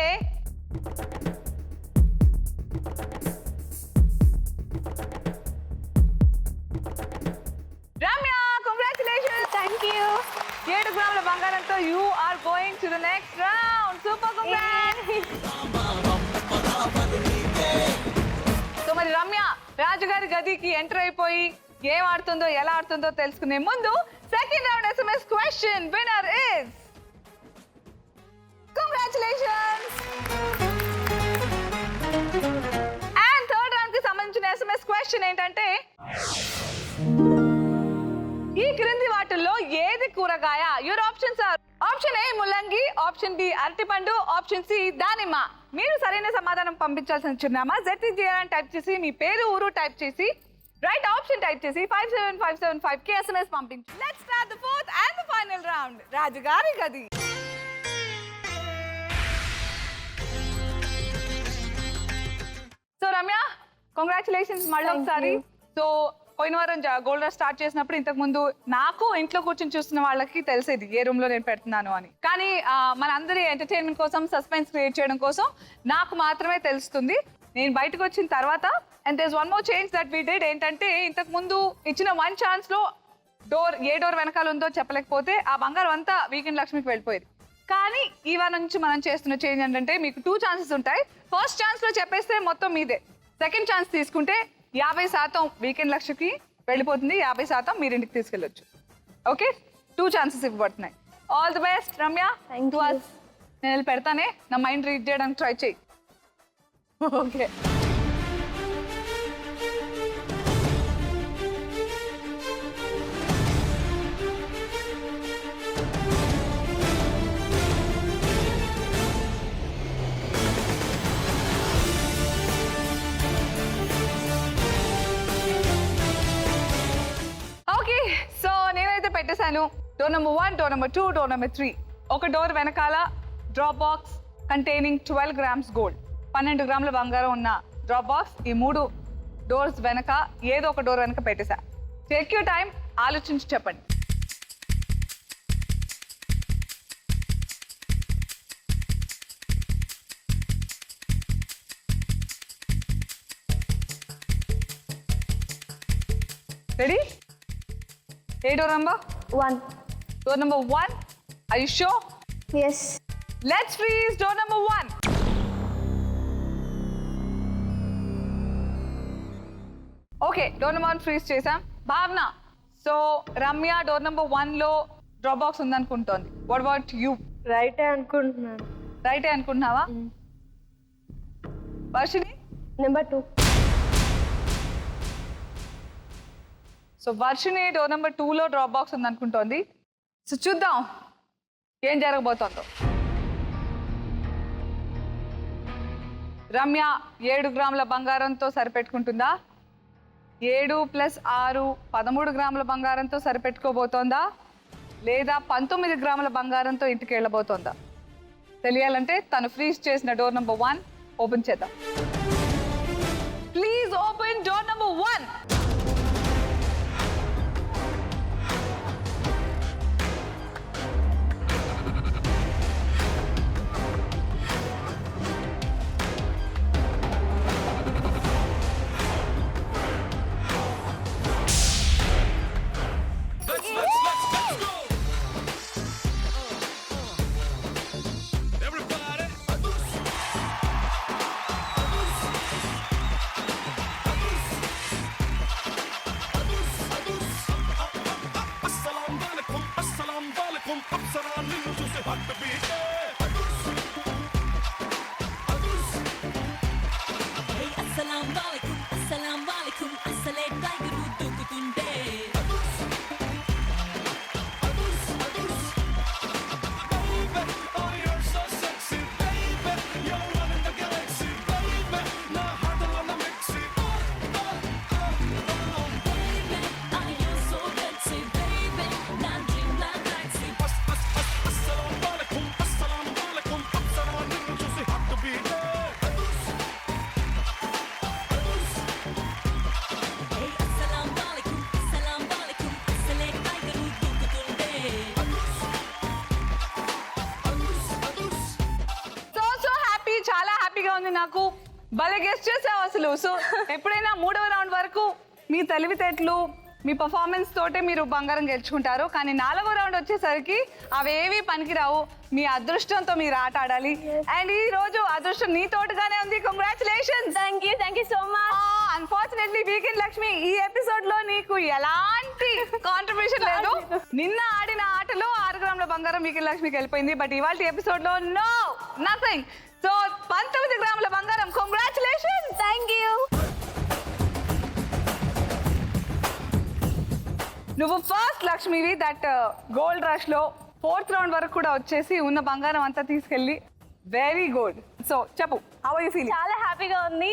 రమ్య. కంగ్రాచులేషన్స్. Thank you. 7 గ్రాముల బంగారంతో you are going to the next round. Super congrats. So మరి రమ్య రాజుగారి గదికి ఎంటర్ అయిపోయి ఏం ఆడుతుందో, ఎలా ఆడుతుందో తెలుసుకునే ముందు second round SMS question winner is congratulations. And third round కి సంబంధించిన SMS క్వశ్చన్ ఏంటంటే, ఈ క్రింది వాటిల్లో ఏది కూరగాయ? Your options are option A ముల్లంగి, ఆప్షన్ బి అరటిపండు, ఆప్షన్ సి దానిమ్మ. మీరు సరైన సమాధానం పంపించాల్సిన చిరునామా ZTGR అని టైప్ చేసి మీ పేరు, ఊరు టైప్ చేసి రైట్ ఆప్షన్ టైప్ చేసి 57575 కి SMS పంపించి. Let's start the fourth and the final round, రాజుగారి గది. సో రమ్య, కంగ్రాచులేషన్స్ మళ్ళీ ఒకసారి. సో పోయిన వారం గోల్డ్ రష్ స్టార్ట్ చేసినప్పుడు ఇంతకు ముందు నాకు ఇంట్లో కూర్చొని చూస్తున్న వాళ్ళకి తెలిసేది ఏ రూమ్ లో నేను పెడుతున్నాను అని. కానీ మనందరి ఎంటర్టైన్మెంట్ కోసం, సస్పెన్స్ క్రియేట్ చేయడం కోసం నాకు మాత్రమే తెలుస్తుంది. నేను బయటకు వచ్చిన తర్వాత and there is one more change that we did. ఏంటంటే ఇంతకు ముందు ఇచ్చిన 1 ఛాన్స్ లో ఏ డోర్ వెనకాల ఉందో చెప్పలేకపోతే ఆ బంగారం అంతా వీకెండ్ లక్ష్మికి వెళ్ళిపోయేది. కానీ ఇవాళ నుంచి మనం చేస్తున్న చేంజ్ ఏంటంటే మీకు 2 ఛాన్సెస్ ఉంటాయి. ఫస్ట్ ఛాన్స్లో చెప్పేస్తే మొత్తం మీదే. సెకండ్ ఛాన్స్ తీసుకుంటే 50% వీకెండ్ లక్ష్యకి వెళ్ళిపోతుంది, 50% మీరు ఇంటికి తీసుకెళ్ళొచ్చు. ఓకే, 2 ఛాన్సెస్ ఇవ్వబడుతున్నాయి. All the best Ramya. Thank you. నేను వెళ్ళి పెడతానే, నా మైండ్ రీడ్ చేయడానికి ట్రై చేయి. ఓకే. ఓకే, సో నేనైతే పెట్టేశాను door number 1, door number 2, door number 3. ఒక డోర్ వెనకాల drop box containing 12 grams gold, 12 గ్రాముల బంగారం ఉన్న డ్రాప్ బాక్స్. ఈ 3 డోర్స్ వెనక ఏదో ఒక డోర్ వెనక పెట్టేశా. టేక్ యూ టైం, ఆలోచించి చెప్పండి. Ready? A door number? 1. Door number 1. Are you sure? Yes. Let's freeze door number 1. Okay, door number 1 freeze చేసాం. Bhavana, so Ramya door number 1లో డ్రాప్ బాక్స్ ఉందనుకుంటోంది. What about you? రైటే అనుకుంటున్నాను. రైటే అనుకుంటున్నావా? Varshini? Number 2. So Varshini door number 2లో డ్రాప్ బాక్స్ ఉందనుకుంటోంది. So చూద్దాం ఏం జరగబోతోందో. రమ్య 7 గ్రాముల బంగారంతో సరిపెట్టుకుంటుందా? 7 + 6 13 గ్రాముల బంగారంతో సరిపెట్టుకోబోతోందా? లేదా 19 గ్రాముల బంగారంతో ఇంటికి వెళ్ళబోతోందా? తెలియాలంటే తను ఫ్రీజ్ చేసిన డోర్ నెంబర్ 1 ఓపెన్ చేద్దాం. Please open door number 1. అస్సలాం వాలేకుం అస్సలే టైగరు దూకుతుండే. నాకు భలే గెస్ట్ చేసావు అసలు. సో ఎప్పుడైనా 3వ రౌండ్ వరకు మీ తెలివితేటలు మీ పర్ఫార్మెన్స్ తోటే మీరు బంగారం గెలుచుకుంటారు, కానీ 4వ రౌండ్ వచ్చేసరికి అవేవి పనికిరావు. మీ అదృష్టంతో మీరు ఆట ఆడాలి. అండ్ ఈ రోజు అదృష్టం నీ తోటగానే ఉంది. Congratulations. Thank you so much. Unfortunately weekend Lakshmi ఈ ఎపిసోడ్ లో నీకు ఎలాంటి కాంట్రిబ్యూషన్ లేదు. నిన్న ఆడిన ఆటలో 6 గ్రాముల బంగారం వీకెండ్ లక్ష్మికి వెళ్ళిపోయింది. బట్ ఇవాళ ఎపిసోడ్ లో నో నథింగ్. సో 19 గ్రాముల బంగారం. కంగ్రాచులేషన్స్. Thank you. నువ్వు ఫస్ట్ లక్ష్మివి దట్ గోల్డ్ రష్ లో 4th రౌండ్ వరకు కూడా వచ్చేసి ఉన్న బంగారం అంతా తీసుకెళ్ళి వెరీ గుడ్. సో చెప్పు, హౌ ఆర్ యు ఫీలింగ్? చాలా హ్యాపీగా ఉంది.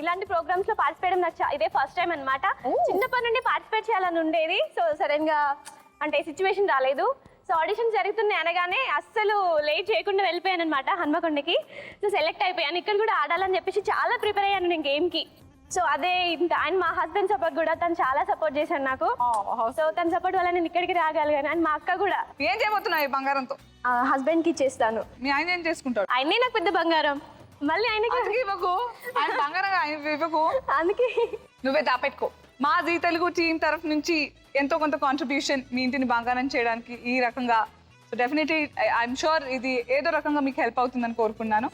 ఇలాంటి ప్రోగ్రామ్స్ లో పార్టిసిపేట్ నాకు ఇదే ఫస్ట్ టైం అన్నమాట. చిన్నప్పటి నుండి పార్టిసిపేట్ చేయాలని ఉండేది. సో సడన్ గా అంటే సిచ్యువేషన్ రాలేదు. సో ఆడిషన్స్ జరుగుతున్నాయి అనగానే అస్సలు లేట్ చేయకుండా వెళ్ళిపోయాను అనమాట హన్మకొండకి. సో సెలెక్ట్ అయిపోయాను. ఇక్కడ కూడా ఆడాలని చెప్పేసి చాలా ప్రిపేర్ అయ్యాను నేను గేమ్కి. సో అదే ఇంకా అండ్ మా హస్బెండ్ సపోర్ట్ కూడా, తను చాలా సపోర్ట్ చేశాడు నాకు. సో తన సపోర్ట్ వల్ల నేను ఇక్కడికి రాగలిగాను. అండ్ మా అక్క కూడా. ఏం చేయబోతున్నావు ఈ బంగారంతో? హస్బెండ్కి ఇచ్చేస్తాను. మీ ఆయన ఏం చేసుకుంటాడు? ఆయనే నాకు పెద్ద బంగారం. మళ్ళీ ఆయనకి ఇవ్వకు, ఆయన బంగారం ఇవ్వకు, అందుకే నువ్వే దాపెట్టుకో. మా జీ తెలుగు టీం తరఫు నుంచి ఎంతో కొంత కాంట్రిబ్యూషన్ మీ ఇంటిని బంగారం చేయడానికి ఈ రకంగా. సో డెఫినెట్లీ ఐఎమ్ షూర్ ఇది ఏదో రకంగా మీకు హెల్ప్ అవుతుందని కోరుకున్నాను.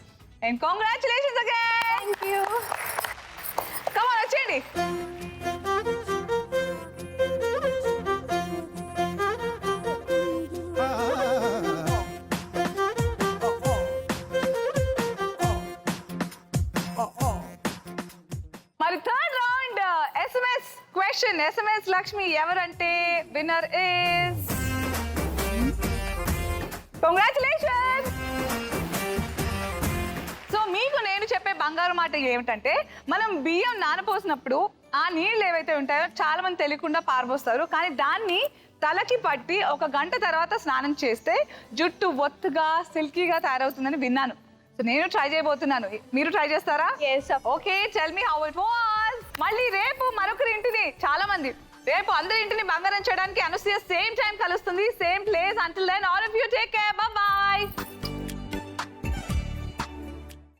And congratulations again. Thank you. Come on వచ్చేయండి. మరి third round SMS question. SMS Lakshmi ఎవరంటే విన్నర్ ఇస్ కంగ్రాచులేషన్స్. సో మీకు నేను చెప్పే బంగారు మాట ఏమిటంటే మనం బియ్యం నానపోసినప్పుడు ఆ నీళ్ళు ఏవైతే ఉంటాయో చాలా మంది తెలియకుండా పారబోస్తారు. కానీ దాన్ని తలకి పట్టి 1 గంట తర్వాత స్నానం చేస్తే జుట్టు ఒత్తుగా సిల్కీగా తయారవుతుందని విన్నాను. సో నేను ట్రై చేయబోతున్నాను. మీరు ట్రై చేస్తారా? Okay, tell me how it was. మళ్ళీ రేపు మరొకరి ఇంటిని చాలా మంది రేపు అందరి ఇంటిని బంగారం చేయడానికి అనసూయ సేమ్ టైం కలుస్తుంది, same place. Until then all